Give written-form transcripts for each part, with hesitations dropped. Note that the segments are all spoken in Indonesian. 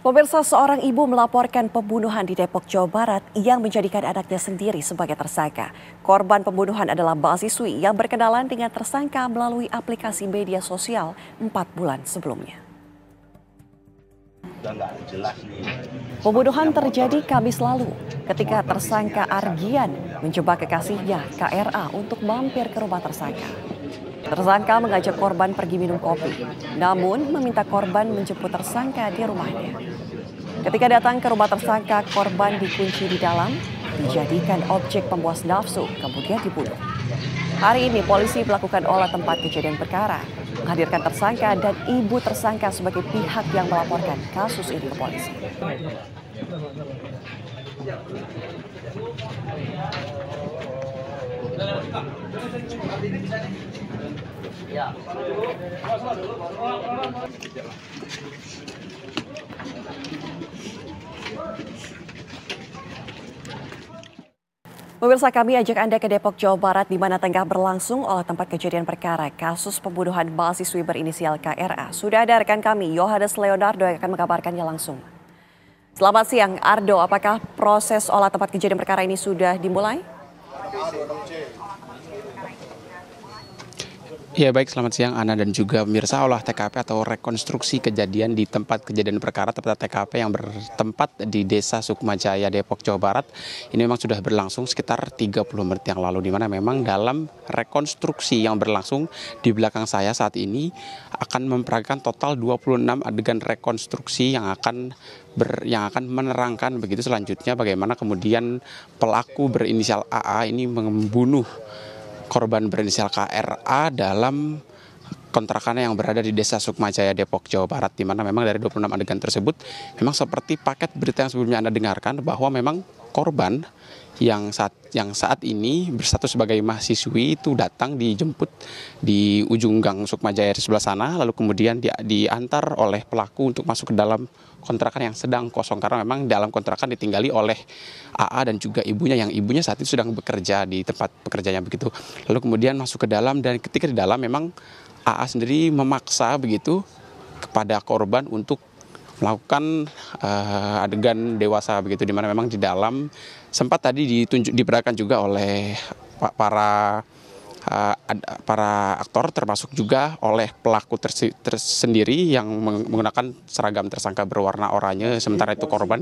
Pemirsa, seorang ibu melaporkan pembunuhan di Depok, Jawa Barat yang menjadikan anaknya sendiri sebagai tersangka. Korban pembunuhan adalah mahasiswi yang berkenalan dengan tersangka melalui aplikasi media sosial 4 bulan sebelumnya. Pembunuhan terjadi Kamis lalu ketika tersangka Argian menjebak kekasihnya KRA untuk mampir ke rumah tersangka. Tersangka mengajak korban pergi minum kopi, namun meminta korban menjemput tersangka di rumahnya. Ketika datang ke rumah tersangka, korban dikunci di dalam, dijadikan objek pemuas nafsu, kemudian dibunuh. Hari ini polisi melakukan olah tempat kejadian perkara, menghadirkan tersangka dan ibu tersangka sebagai pihak yang melaporkan kasus ini ke polisi. Pemirsa, kami ajak Anda ke Depok, Jawa Barat, di mana tengah berlangsung olah tempat kejadian perkara kasus pembunuhan mahasiswi berinisial KRA. Sudah ada rekan kami, Yohanes Leonardo, yang akan mengabarkannya langsung. Selamat siang, Ardo. Apakah proses olah tempat kejadian perkara ini sudah dimulai? Ya baik, selamat siang Ana dan juga pemirsa. Olah TKP atau rekonstruksi kejadian di tempat kejadian perkara tepat TKP yang bertempat di Desa Sukmajaya, Depok, Jawa Barat. Ini memang sudah berlangsung sekitar 30 menit yang lalu, di mana memang dalam rekonstruksi yang berlangsung di belakang saya saat ini akan memperagakan total 26 adegan rekonstruksi yang akan menerangkan begitu selanjutnya bagaimana kemudian pelaku berinisial AA ini membunuh korban berinisial KRA dalam kontrakannya yang berada di Desa Sukmajaya, Depok, Jawa Barat, di mana memang dari 26 adegan tersebut memang seperti paket berita yang sebelumnya Anda dengarkan bahwa memang korban yang saat ini berstatus sebagai mahasiswi itu datang dijemput di ujung gang Sukmajaya di sebelah sana, lalu kemudian diantar oleh pelaku untuk masuk ke dalam kontrakan yang sedang kosong karena memang dalam kontrakan ditinggali oleh AA dan juga ibunya, yang ibunya saat itu sedang bekerja di tempat pekerjaannya begitu. Lalu kemudian masuk ke dalam, dan ketika di dalam memang AA sendiri memaksa begitu kepada korban untuk melakukan adegan dewasa begitu, di mana memang di dalam sempat tadi diperagakan juga oleh para aktor, termasuk juga oleh pelaku tersendiri yang menggunakan seragam tersangka berwarna oranye, sementara itu korban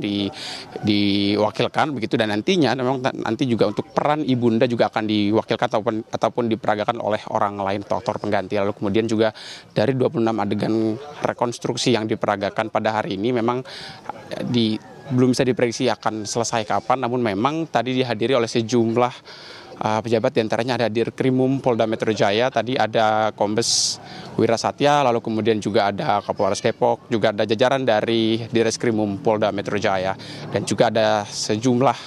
diwakilkan begitu, dan nantinya memang nanti juga untuk peran ibunda juga akan diwakilkan ataupun diperagakan oleh orang lain atau aktor pengganti. Lalu kemudian juga dari 26 adegan rekonstruksi yang diperagakan pada hari ini memang belum bisa diprediksi akan selesai kapan, namun memang tadi dihadiri oleh sejumlah pejabat, diantaranya ada Dirkrimum Polda Metro Jaya, tadi ada Kombes Wirasatya, lalu kemudian juga ada Kapolres Depok, juga ada jajaran dari Direskrimum Polda Metro Jaya, dan juga ada sejumlah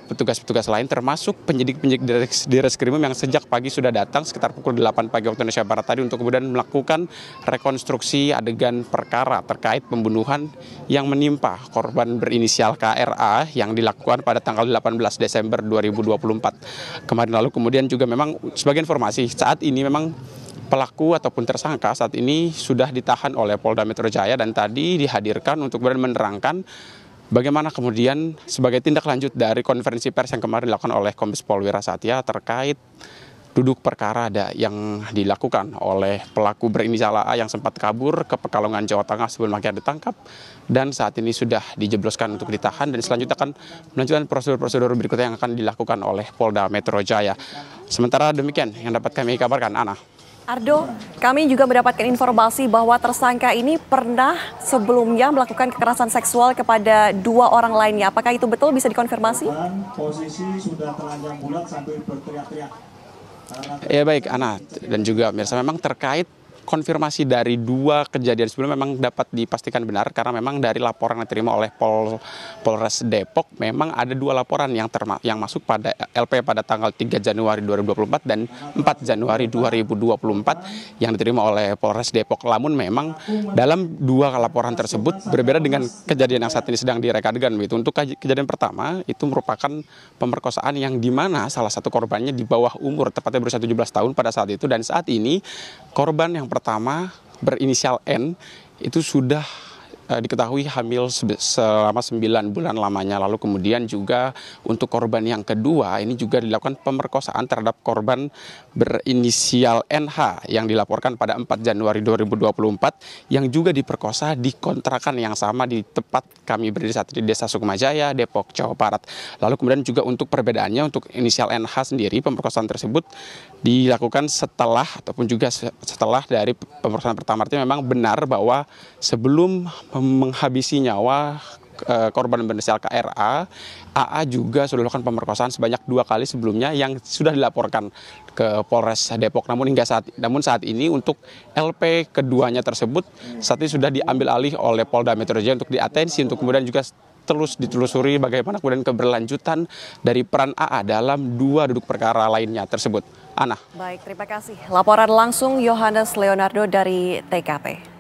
petugas-petugas lain termasuk penyidik-penyidik Direskrimum yang sejak pagi sudah datang sekitar pukul 8 pagi waktu Indonesia Barat tadi untuk kemudian melakukan rekonstruksi adegan perkara terkait pembunuhan yang menimpa korban berinisial KRA yang dilakukan pada tanggal 18 Desember 2024 kemarin. Lalu kemudian juga memang sebagai informasi saat ini memang pelaku ataupun tersangka saat ini sudah ditahan oleh Polda Metro Jaya dan tadi dihadirkan untuk kemudian menerangkan bagaimana kemudian sebagai tindak lanjut dari konferensi pers yang kemarin dilakukan oleh Kombes Pol Wirasatya terkait duduk perkara yang dilakukan oleh pelaku berinisial AA yang sempat kabur ke Pekalongan, Jawa Tengah sebelum akhirnya ditangkap, dan saat ini sudah dijebloskan untuk ditahan, dan selanjutnya akan melanjutkan prosedur-prosedur berikutnya yang akan dilakukan oleh Polda Metro Jaya. Sementara demikian yang dapat kami kabarkan, Ana. Ardo, kami juga mendapatkan informasi bahwa tersangka ini pernah sebelumnya melakukan kekerasan seksual kepada 2 orang lainnya. Apakah itu betul, bisa dikonfirmasi? Posisi sudah telanjang bulat sambil berteriak-teriak. Ya baik, Ana dan juga pemirsa, memang terkait konfirmasi dari 2 kejadian sebelumnya memang dapat dipastikan benar karena memang dari laporan yang diterima oleh Polres Depok memang ada 2 laporan yang masuk pada LP pada tanggal 3 Januari 2024 dan 4 Januari 2024 yang diterima oleh Polres Depok. Namun memang dalam 2 laporan tersebut berbeda dengan kejadian yang saat ini sedang direka adegan. Untuk kejadian pertama itu merupakan pemerkosaan yang dimana salah satu korbannya di bawah umur, tepatnya berusia 17 tahun pada saat itu, dan saat ini korban yang pertama berinisial N itu sudah diketahui hamil selama 9 bulan lamanya. Lalu kemudian juga untuk korban yang kedua ini juga dilakukan pemerkosaan terhadap korban berinisial NH yang dilaporkan pada 4 Januari 2024 yang juga diperkosa di kontrakan yang sama di tempat kami berdiri saat di Desa Sukmajaya, Depok, Jawa Barat. Lalu kemudian juga untuk perbedaannya untuk inisial NH sendiri pemerkosaan tersebut dilakukan setelah ataupun juga setelah dari pemerkosaan pertama, artinya memang benar bahwa sebelum menghabisi nyawa korban berinisial KRA, AA juga sudah dilakukan pemerkosaan sebanyak 2 kali sebelumnya yang sudah dilaporkan ke Polres Depok. Namun saat ini untuk LP keduanya tersebut saat ini sudah diambil alih oleh Polda Metro Jaya untuk diatensi untuk kemudian juga terus ditelusuri bagaimana kemudian keberlanjutan dari peran AA dalam 2 duduk perkara lainnya tersebut. Ana. Baik, terima kasih. Laporan langsung Yohanes Leonardo dari TKP.